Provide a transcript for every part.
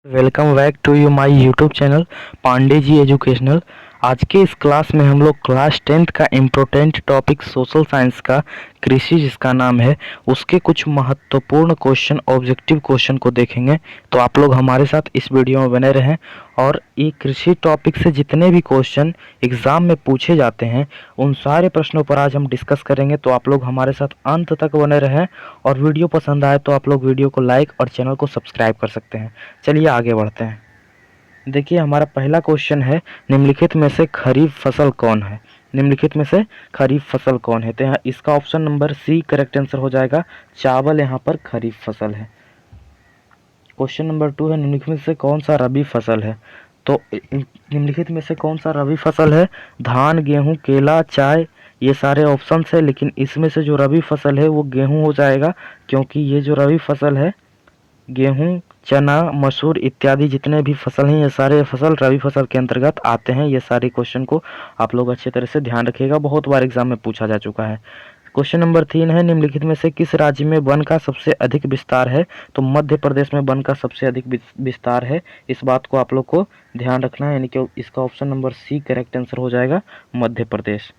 Welcome back to you my YouTube channel Pandey ji educational. आज के इस क्लास में हम लोग क्लास 10th का इम्पोर्टेंट टॉपिक सोशल साइंस का कृषि जिसका नाम है उसके कुछ महत्वपूर्ण क्वेश्चन ऑब्जेक्टिव क्वेश्चन को देखेंगे। तो आप लोग हमारे साथ इस वीडियो में बने रहें और ये कृषि टॉपिक से जितने भी क्वेश्चन एग्ज़ाम में पूछे जाते हैं उन सारे प्रश्नों पर आज हम डिस्कस करेंगे। तो आप लोग हमारे साथ अंत तक बने रहें और वीडियो पसंद आए तो आप लोग वीडियो को लाइक और चैनल को सब्सक्राइब कर सकते हैं। चलिए आगे बढ़ते हैं। देखिए हमारा पहला क्वेश्चन है, निम्नलिखित में से खरीफ फसल कौन है। निम्नलिखित में से खरीफ फसल कौन है, तो यहाँ इसका option number C correct answer हो जाएगा। चावल यहाँ पर खरीफ फसल है। क्वेश्चन नंबर 2 है, निम्नलिखित में से कौन सा रबी फसल है। तो निम्नलिखित में से कौन सा रबी फसल है। धान, गेहूं, केला, चाय, ये सारे ऑप्शन है, लेकिन इसमें से जो रबी फसल है वो गेहूं हो जाएगा, क्योंकि ये जो रबी फसल है गेहूं, चना, मसूर इत्यादि जितने भी फसल हैं ये सारे फसल रबी फसल के अंतर्गत आते हैं। ये सारे क्वेश्चन को आप लोग अच्छे तरह से ध्यान रखिएगा, बहुत बार एग्जाम में पूछा जा चुका है। क्वेश्चन नंबर 3 है, निम्नलिखित में से किस राज्य में वन का सबसे अधिक विस्तार है। तो मध्य प्रदेश में वन का सबसे अधिक विस्तार है। इस बात को आप लोग को ध्यान रखना है, यानी कि इसका option number C correct answer हो जाएगा, मध्य प्रदेश।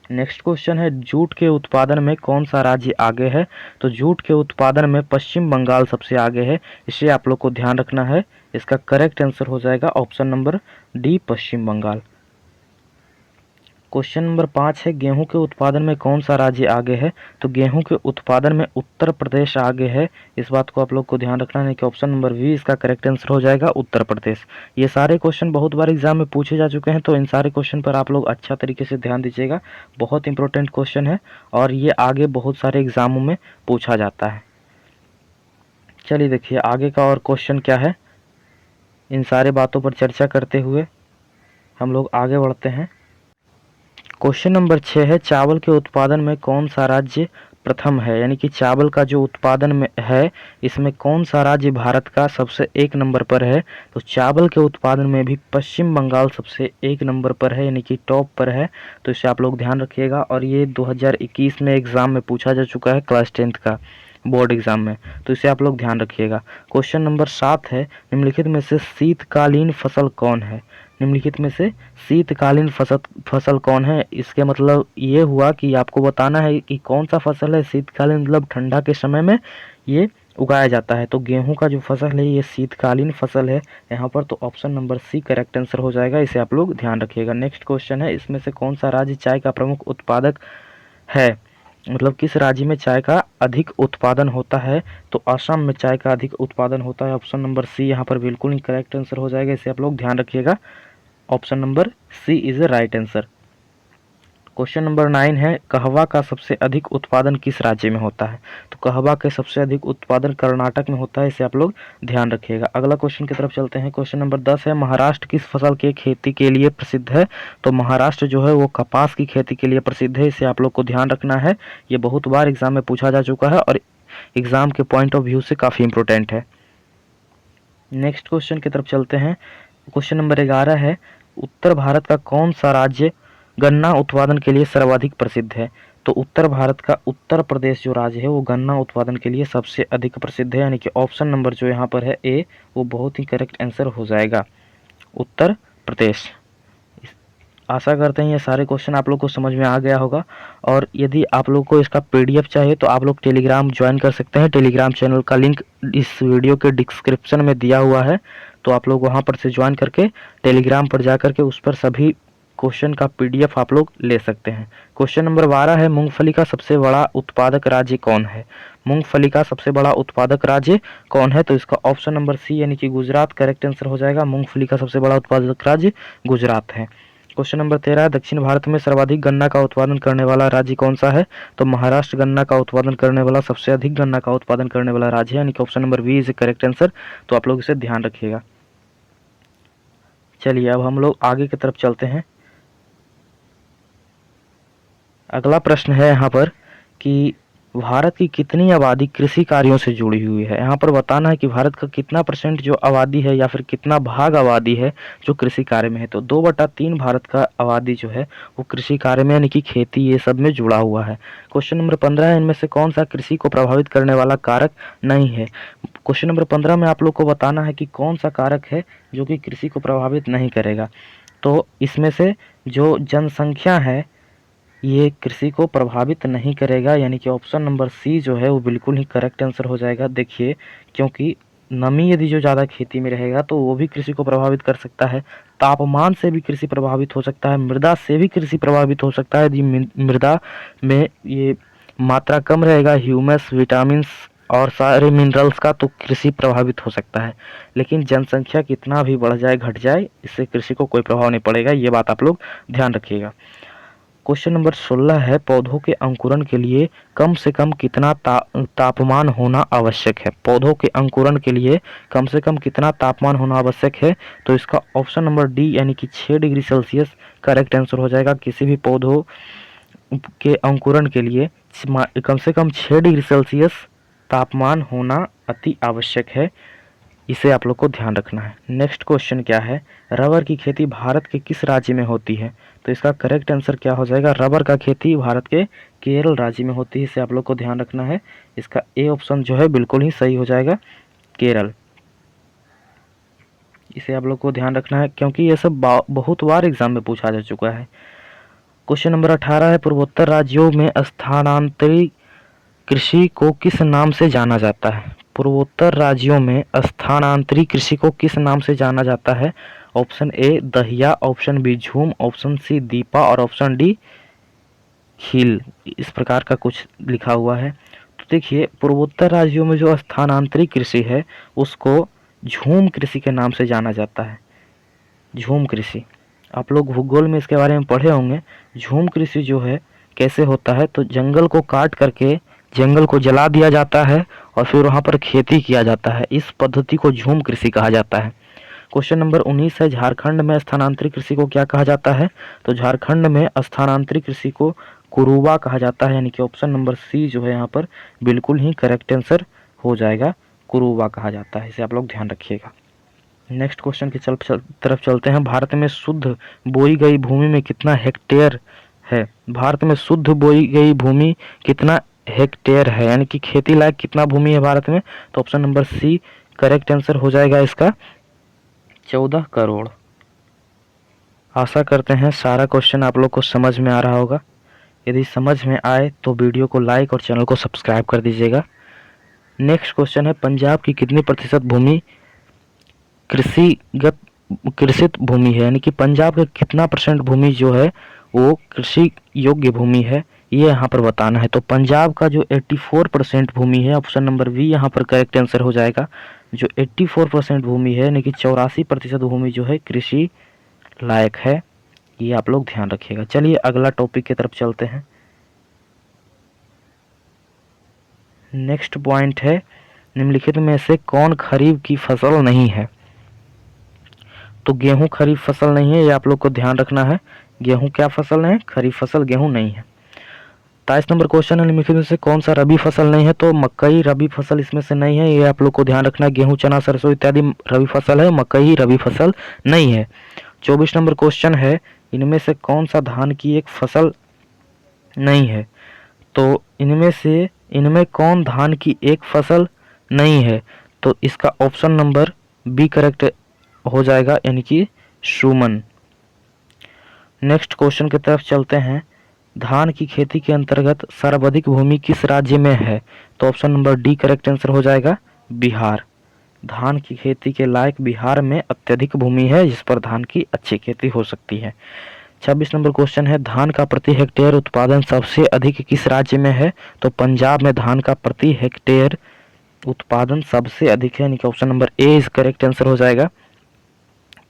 नेक्स्ट क्वेश्चन है, जूट के उत्पादन में कौन सा राज्य आगे है। तो जूट के उत्पादन में पश्चिम बंगाल सबसे आगे है, इसे आप लोग को ध्यान रखना है। इसका करेक्ट आंसर हो जाएगा ऑप्शन नंबर डी, पश्चिम बंगाल। क्वेश्चन नंबर 5 है, गेहूं के उत्पादन में कौन सा राज्य आगे है। तो गेहूं के उत्पादन में उत्तर प्रदेश आगे है। इस बात को आप लोग को ध्यान रखना है कि ऑप्शन नंबर बी इसका करेक्ट आंसर हो जाएगा, उत्तर प्रदेश। ये सारे क्वेश्चन बहुत बार एग्जाम में पूछे जा चुके हैं, तो इन सारे क्वेश्चन पर आप लोग अच्छा तरीके से ध्यान दीजिएगा। बहुत इंपॉर्टेंट क्वेश्चन है और ये आगे बहुत सारे एग्जामों में पूछा जाता है। चलिए देखिए आगे का और क्वेश्चन क्या है। इन सारे बातों पर चर्चा करते हुए हम लोग आगे बढ़ते हैं। क्वेश्चन नंबर 6 है, चावल के उत्पादन में कौन सा राज्य प्रथम है। यानी कि चावल का जो उत्पादन में है इसमें कौन सा राज्य भारत का सबसे एक नंबर पर है। तो चावल के उत्पादन में भी पश्चिम बंगाल सबसे एक नंबर पर है, यानी कि टॉप पर है। तो इसे आप लोग ध्यान रखिएगा और ये 2021 में एग्ज़ाम में पूछा जा चुका है, क्लास 10th का बोर्ड एग्जाम में, तो इसे आप लोग ध्यान रखिएगा। क्वेश्चन नंबर 7 है, निम्नलिखित में से शीतकालीन फसल कौन है। निम्नलिखित में से शीतकालीन फसल कौन है। इसके मतलब ये हुआ कि आपको बताना है कि कौन सा फसल है शीतकालीन, मतलब ठंडा के समय में ये उगाया जाता है। तो गेहूं का जो फसल है ये शीतकालीन फसल है यहाँ पर। तो option number C correct answer हो जाएगा, इसे आप लोग ध्यान रखिएगा। नेक्स्ट क्वेश्चन है, इसमें से कौन सा राज्य चाय का प्रमुख उत्पादक है। मतलब किस राज्य में चाय का अधिक उत्पादन होता है। तो असम में चाय का अधिक उत्पादन होता है। ऑप्शन नंबर सी यहाँ पर बिल्कुल ही करेक्ट आंसर हो जाएगा, इसे आप लोग ध्यान रखिएगा। Option number C is the right answer. Question number 9 है, कहवा का सबसे अधिक उत्पादन किस राज्य में होता है। तो कहवा के सबसे अधिक उत्पादन कर्नाटक में होता है, इसे आप लोग ध्यान रखिएगा। अगला क्वेश्चन की तरफ चलते हैं। क्वेश्चन नंबर 10 है, महाराष्ट्र किस फसल के खेती के लिए प्रसिद्ध है। तो महाराष्ट्र जो है वो कपास की खेती के लिए प्रसिद्ध है, इसे आप लोग को ध्यान रखना है। ये बहुत बार एग्जाम में पूछा जा चुका है और एग्जाम के पॉइंट ऑफ व्यू से काफ़ी इंपॉर्टेंट है। नेक्स्ट क्वेश्चन की तरफ चलते हैं। क्वेश्चन नंबर 11 है, उत्तर भारत का कौन सा राज्य गन्ना उत्पादन के लिए सर्वाधिक प्रसिद्ध है। तो उत्तर भारत का उत्तर प्रदेश जो राज्य है वो गन्ना उत्पादन के लिए सबसे अधिक प्रसिद्ध है, यानी कि ऑप्शन नंबर जो यहाँ पर है ए, वो बहुत ही करेक्ट आंसर हो जाएगा, उत्तर प्रदेश। आशा करते हैं ये सारे क्वेश्चन आप लोग को समझ में आ गया होगा। और यदि आप लोग को इसका पीडीएफ चाहिए तो आप लोग टेलीग्राम ज्वाइन कर सकते हैं। टेलीग्राम चैनल का लिंक इस वीडियो के डिस्क्रिप्शन में दिया हुआ है, तो आप लोग वहां पर से ज्वाइन करके टेलीग्राम पर जा करके उस पर सभी क्वेश्चन का पीडीएफ आप लोग ले सकते हैं। क्वेश्चन नंबर 12 है, मूंगफली का सबसे बड़ा उत्पादक राज्य कौन है। मूंगफली का सबसे बड़ा उत्पादक राज्य कौन है। तो इसका ऑप्शन नंबर सी यानी कि गुजरात करेक्ट आंसर हो जाएगा। मूंगफली का सबसे बड़ा उत्पादक राज्य गुजरात है। क्वेश्चन नंबर 13 है, दक्षिण भारत में सर्वाधिक गन्ना का उत्पादन करने वाला राज्य कौन सा है। तो महाराष्ट्र गन्ना का उत्पादन करने वाला सबसे अधिक गन्ना का उत्पादन करने वाला राज्य है, यानी कि option number B is correct answer. तो आप लोग इसे ध्यान रखिएगा। चलिए अब हम लोग आगे की तरफ चलते हैं। अगला प्रश्न है यहाँ पर कि भारत की कितनी आबादी कृषि कार्यों से जुड़ी हुई है। यहाँ पर बताना है कि भारत का कितना % जो आबादी है या फिर कितना भाग आबादी है जो कृषि कार्य में है। तो 2/3 भारत का आबादी जो है वो कृषि कार्य में यानी कि खेती ये सब में जुड़ा हुआ है। क्वेश्चन नंबर 15 है, इनमें से कौन सा कृषि को प्रभावित करने वाला कारक नहीं है। क्वेश्चन नंबर 15 में आप लोग को बताना है कि कौन सा कारक है जो कि कृषि को प्रभावित नहीं करेगा। तो इसमें से जो जनसंख्या है ये कृषि को प्रभावित नहीं करेगा, यानी कि ऑप्शन नंबर सी जो है वो बिल्कुल ही करेक्ट आंसर हो जाएगा। देखिए, क्योंकि नमी यदि जो ज़्यादा खेती में रहेगा तो वो भी कृषि को प्रभावित कर सकता है, तापमान से भी कृषि प्रभावित हो सकता है, मृदा से भी कृषि प्रभावित हो सकता है। यदि मृदा में ये मात्रा कम रहेगा ह्यूमस, विटामिन्स और सारे मिनरल्स का, तो कृषि प्रभावित हो सकता है। लेकिन जनसंख्या कितना भी बढ़ जाए घट जाए इससे कृषि को कोई प्रभाव नहीं पड़ेगा, ये बात आप लोग ध्यान रखिएगा। क्वेश्चन नंबर 16 है, पौधों के अंकुरण के लिए कम से कम कितना तापमान होना आवश्यक है। पौधों के अंकुरण के लिए कम से कम कितना तापमान होना आवश्यक है, तो इसका ऑप्शन नंबर डी यानी कि 6 डिग्री सेल्सियस करेक्ट आंसर हो जाएगा। किसी भी पौधों के अंकुरण के लिए कम से कम 6 डिग्री सेल्सियस तापमान होना अति आवश्यक है, इसे आप लोग को ध्यान रखना है। नेक्स्ट क्वेश्चन क्या है, रबर की खेती भारत के किस राज्य में होती है। तो इसका करेक्ट आंसर क्या हो जाएगा, रबर का खेती भारत के केरल राज्य में होती है, इसे आप लोग को ध्यान रखना है। इसका ए ऑप्शन जो है बिल्कुल ही सही हो जाएगा, केरल। इसे आप लोग को ध्यान रखना है क्योंकि ये सब बहुत बार एग्जाम में पूछा जा चुका है। क्वेश्चन नंबर 18 है, पूर्वोत्तर राज्यों में स्थानांतरित कृषि को किस नाम से जाना जाता है। पूर्वोत्तर राज्यों में स्थानांतरित कृषि को किस नाम से जाना जाता है। ऑप्शन ए दहिया, ऑप्शन बी झूम, ऑप्शन सी दीपा और ऑप्शन डी खील, इस प्रकार का कुछ लिखा हुआ है। तो देखिए, पूर्वोत्तर राज्यों में जो स्थानांतरित कृषि है उसको झूम कृषि के नाम से जाना जाता है। झूम कृषि आप लोग भूगोल में इसके बारे में पढ़े होंगे। झूम कृषि जो है कैसे होता है, तो जंगल को काट करके जंगल को जला दिया जाता है और फिर वहाँ पर खेती किया जाता है, इस पद्धति को झूम कृषि कहा जाता है। क्वेश्चन नंबर 19 है, झारखंड में स्थानांतरित कृषि को क्या कहा जाता है। तो झारखंड में स्थानांतरित कृषि को कुरुबा कहा जाता है, यानी कि ऑप्शन नंबर सी जो है यहाँ पर बिल्कुल ही करेक्ट आंसर हो जाएगा, कुरुबा कहा जाता है, इसे आप लोग ध्यान रखिएगा। नेक्स्ट क्वेश्चन की तरफ चलते हैं। भारत में शुद्ध बोई गई भूमि में कितना हेक्टेयर है। भारत में शुद्ध बोई गई भूमि कितना हेक्टेयर है, यानी कि खेती लायक कितना भूमि है भारत में। तो option number C correct answer हो जाएगा इसका 14 करोड़। आशा करते हैं सारा क्वेश्चन आप लोग को समझ में आ रहा होगा। यदि समझ में आए तो वीडियो को लाइक और चैनल को सब्सक्राइब कर दीजिएगा। नेक्स्ट क्वेश्चन है, पंजाब की कितनी प्रतिशत भूमि कृषित भूमि है, यानी कि पंजाब का कितना % भूमि जो है वो कृषि योग्य भूमि है, ये यहाँ पर बताना है। तो पंजाब का जो 84% भूमि है, ऑप्शन नंबर बी यहाँ पर करेक्ट आंसर हो जाएगा। जो 84% भूमि है, यानी कि 84% भूमि जो है कृषि लायक है, ये आप लोग ध्यान रखिएगा। चलिए अगला टॉपिक की तरफ चलते हैं। नेक्स्ट पॉइंट है, निम्नलिखित में से कौन खरीफ की फसल नहीं है। तो गेहूं खरीफ फसल नहीं है, ये आप लोग को ध्यान रखना है। गेहूं क्या फसल है, खरीफ फसल गेहूं नहीं है। 23 नंबर क्वेश्चन है, निम्नलिखित में से कौन सा रबी फसल नहीं है। तो मकई रबी फसल इसमें से नहीं है, ये आप लोग को ध्यान रखना है। गेहूं, चना, सरसों इत्यादि रबी फसल है, मकई रबी फसल नहीं है। 24 नंबर क्वेश्चन है, इनमें से कौन सा धान की एक फसल नहीं है। तो इनमें कौन धान की एक फसल नहीं है, तो इसका ऑप्शन नंबर बी करेक्ट हो जाएगा, यानी कि सुमन। नेक्स्ट क्वेश्चन की तरफ चलते हैं। धान की खेती के अंतर्गत सर्वाधिक भूमि किस राज्य में है। तो option number D correct answer हो जाएगा, बिहार। धान की खेती के लायक बिहार में अत्यधिक भूमि है जिस पर धान की अच्छी खेती हो सकती है। 26 नंबर क्वेश्चन है, धान का प्रति हेक्टेयर उत्पादन सबसे अधिक किस राज्य में है। तो पंजाब में धान का प्रति हेक्टेयर उत्पादन सबसे अधिक है, यानी कि ऑप्शन नंबर ए इस करेक्ट आंसर हो जाएगा।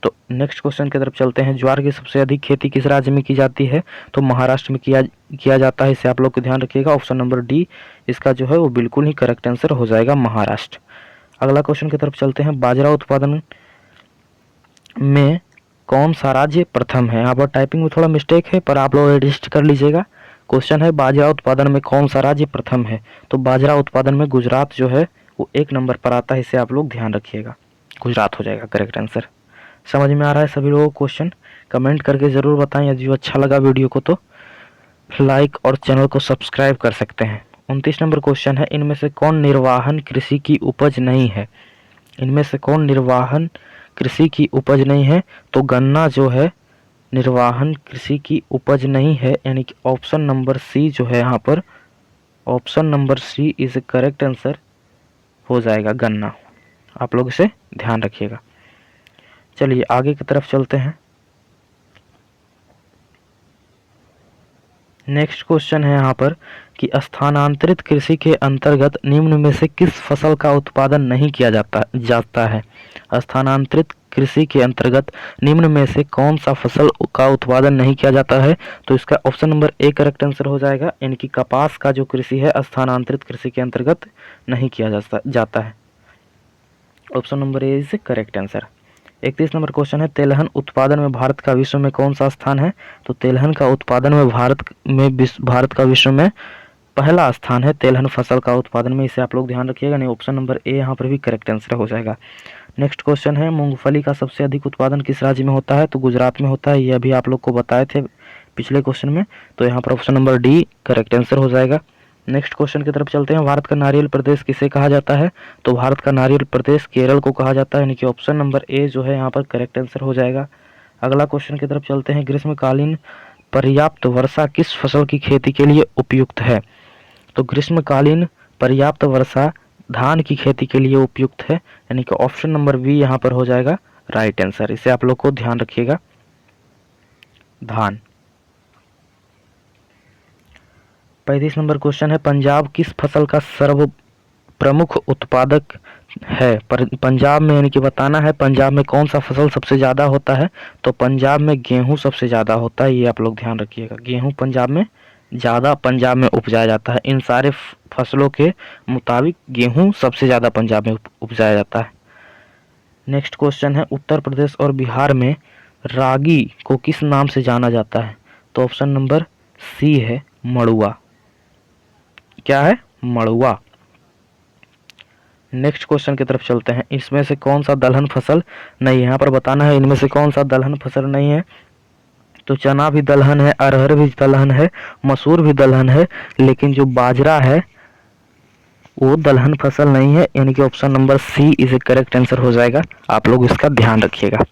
तो नेक्स्ट क्वेश्चन की तरफ चलते हैं। ज्वार की सबसे अधिक खेती किस राज्य में की जाती है। तो महाराष्ट्र में किया जाता है, इसे आप लोग को ध्यान रखिएगा। ऑप्शन नंबर डी इसका जो है वो बिल्कुल ही करेक्ट आंसर हो जाएगा, महाराष्ट्र। अगला क्वेश्चन की तरफ चलते हैं। बाजरा उत्पादन में कौन सा राज्य प्रथम है। यहाँ पर टाइपिंग में थोड़ा मिस्टेक है, पर आप लोग एडजस्ट कर लीजिएगा। क्वेश्चन है, बाजरा उत्पादन में कौन सा राज्य प्रथम है। तो बाजरा उत्पादन में गुजरात जो है वो 1 नंबर पर आता है, इसे आप लोग ध्यान रखिएगा, गुजरात हो जाएगा करेक्ट आंसर। समझ में आ रहा है सभी लोगों को क्वेश्चन। कमेंट करके ज़रूर बताएं। यदि अच्छा लगा वीडियो को तो लाइक और चैनल को सब्सक्राइब कर सकते हैं। 29 नंबर क्वेश्चन है, इनमें से कौन निर्वाहन कृषि की उपज नहीं है? इनमें से कौन निर्वाहन कृषि की उपज नहीं है? तो गन्ना जो है निर्वाहन कृषि की उपज नहीं है, यानी कि ऑप्शन नंबर सी जो है यहाँ पर, option number C is a correct answer हो जाएगा, गन्ना। आप लोग इसे ध्यान रखिएगा। चलिए आगे की तरफ चलते हैं। नेक्स्ट क्वेश्चन है यहाँ पर कि स्थानांतरित कृषि के अंतर्गत निम्न में से किस फसल का उत्पादन नहीं किया जाता है? स्थानांतरित कृषि के अंतर्गत निम्न में से कौन सा फसल का उत्पादन नहीं किया जाता है? तो इसका option number A correct answer हो जाएगा, यानी कि कपास का जो कृषि है स्थानांतरित कृषि के अंतर्गत नहीं किया जाता है। Option number A is correct answer. 31 number question है, तेलहन उत्पादन में भारत का विश्व में कौन सा स्थान है? तो तेलहन का उत्पादन में भारत का विश्व में पहला स्थान है, तेलहन फसल का उत्पादन में। इसे आप लोग ध्यान रखिएगा, नहीं ऑप्शन नंबर ए यहाँ पर भी करेक्ट आंसर हो जाएगा। नेक्स्ट क्वेश्चन है, मूंगफली का सबसे अधिक उत्पादन किस राज्य में होता है? तो गुजरात में होता है, ये अभी आप लोग को बताए थे पिछले क्वेश्चन में, तो यहाँ पर option number D correct answer हो जाएगा। नेक्स्ट क्वेश्चन की तरफ चलते हैं, भारत का नारियल प्रदेश किसे कहा जाता है? तो भारत का नारियल प्रदेश केरल को कहा जाता है, यानी कि ऑप्शन नंबर ए जो है यहाँ पर करेक्ट आंसर हो जाएगा। अगला क्वेश्चन की तरफ चलते हैं, ग्रीष्मकालीन पर्याप्त वर्षा किस फसल की खेती के लिए उपयुक्त है? तो ग्रीष्मकालीन पर्याप्त वर्षा धान की खेती के लिए उपयुक्त है, यानी कि ऑप्शन नंबर बी यहाँ पर हो जाएगा राइट आंसर। इसे आप लोग को ध्यान रखिएगा, धान। 35 नंबर क्वेश्चन है, पंजाब किस फसल का सर्व प्रमुख उत्पादक है? पंजाब में, यानी कि बताना है पंजाब में कौन सा फसल सबसे ज़्यादा होता है? तो पंजाब में गेहूं सबसे ज़्यादा होता है, ये आप लोग ध्यान रखिएगा। गेहूं पंजाब में ज़्यादा उपजाया जाता है। इन सारे फसलों के मुताबिक गेहूं सबसे ज़्यादा पंजाब में उपजाया जाता है। नेक्स्ट क्वेश्चन है, उत्तर प्रदेश और बिहार में रागी को किस नाम से जाना जाता है? तो ऑप्शन नंबर सी है मड़ुआ। क्या है? मड़ुआ। नेक्स्ट क्वेश्चन की तरफ चलते हैं, इसमें से कौन सा दलहन फसल नहीं है? यहाँ पर बताना है इनमें से कौन सा दलहन फसल नहीं है। तो चना भी दलहन है, अरहर भी दलहन है, मसूर भी दलहन है, लेकिन जो बाजरा है वो दलहन फसल नहीं है, यानी कि option number C is a correct answer हो जाएगा। आप लोग इसका ध्यान रखिएगा।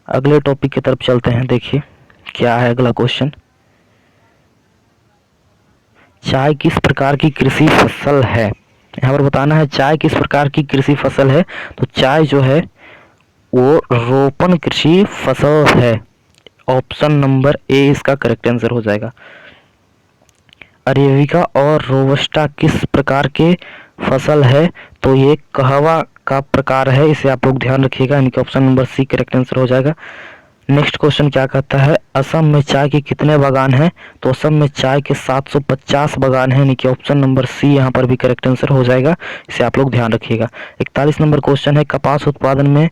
अगले टॉपिक की तरफ चलते हैं, देखिए क्या है अगला क्वेश्चन। चाय किस प्रकार की कृषि फसल है? यहाँ पर बताना है चाय किस प्रकार की कृषि फसल है। तो चाय जो है वो रोपण कृषि फसल है, ऑप्शन नंबर ए इसका करेक्ट आंसर हो जाएगा। अरेबिका और रोबस्टा किस प्रकार के फसल है? तो ये कहवा का प्रकार है, इसे आप लोग ध्यान रखिएगा, यानी कि option number C correct answer हो जाएगा। नेक्स्ट क्वेश्चन क्या कहता है, असम में चाय के कितने बागान हैं? तो असम में चाय के 750 बागान हैं, यानी कि ऑप्शन नंबर सी यहाँ पर भी करेक्ट आंसर हो जाएगा। इसे आप लोग ध्यान रखिएगा। 41 नंबर क्वेश्चन है, कपास उत्पादन में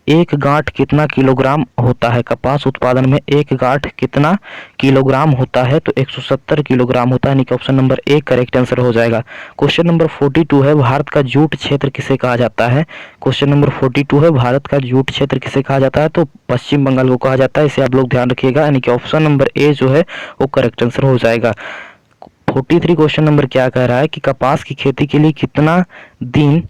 एक गांठ कितना किलोग्राम होता है? कपास उत्पादन में एक गांठ कितना किलोग्राम होता है? तो 170 किलोग्राम होता है, यानी कि option number A correct answer हो जाएगा। क्वेश्चन नंबर 42 है, भारत का जूट क्षेत्र किसे कहा जाता है? क्वेश्चन नंबर 42 है, भारत का जूट क्षेत्र किसे कहा जाता है? तो पश्चिम बंगाल को कहा जाता है, इसे आप लोग ध्यान रखिएगा, यानी कि ऑप्शन नंबर ए जो है वो करेक्ट आंसर हो जाएगा। 43 क्वेश्चन नंबर क्या कह रहा है कि कपास की खेती के लिए कितना दिन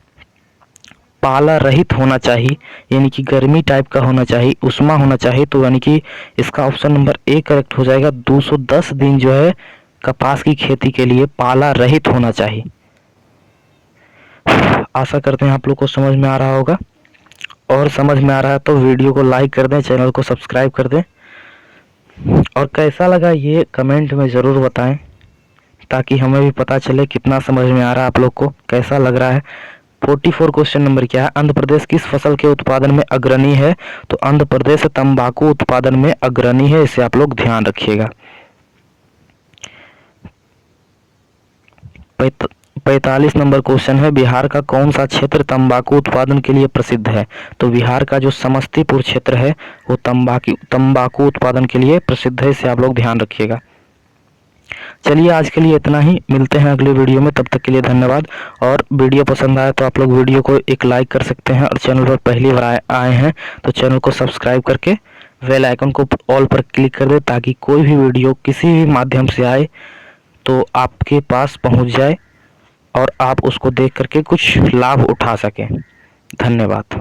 पाला रहित होना चाहिए, यानी कि गर्मी टाइप का होना चाहिए, उष्मा होना चाहिए। तो यानी कि इसका ऑप्शन नंबर ए करेक्ट हो जाएगा। 210 दिन जो है कपास की खेती के लिए पाला रहित होना चाहिए। आशा करते हैं आप लोग को समझ में आ रहा होगा, और समझ में आ रहा है तो वीडियो को लाइक कर दें, चैनल को सब्सक्राइब कर दें, और कैसा लगा ये कमेंट में ज़रूर बताएं, ताकि हमें भी पता चले कितना समझ में आ रहा है आप लोग को, कैसा लग रहा है। 44 क्वेश्चन नंबर क्या है, आंध्र प्रदेश किस फसल के उत्पादन में अग्रणी है? तो आंध्र प्रदेश तंबाकू उत्पादन में अग्रणी है, इसे आप लोग ध्यान रखिएगा। 45 नंबर क्वेश्चन है, बिहार का कौन सा क्षेत्र तंबाकू उत्पादन के लिए प्रसिद्ध है? तो बिहार का जो समस्तीपुर क्षेत्र है वो तंबाकू उत्पादन के लिए प्रसिद्ध है, इसे आप लोग ध्यान रखिएगा। चलिए आज के लिए इतना ही, मिलते हैं अगले वीडियो में, तब तक के लिए धन्यवाद। और वीडियो पसंद आया तो आप लोग वीडियो को एक लाइक कर सकते हैं, और चैनल पर पहली बार आए हैं तो चैनल को सब्सक्राइब करके बेल आइकन को ऑल पर क्लिक कर दे, ताकि कोई भी वीडियो किसी भी माध्यम से आए तो आपके पास पहुंच जाए और आप उसको देख करके कुछ लाभ उठा सकें। धन्यवाद।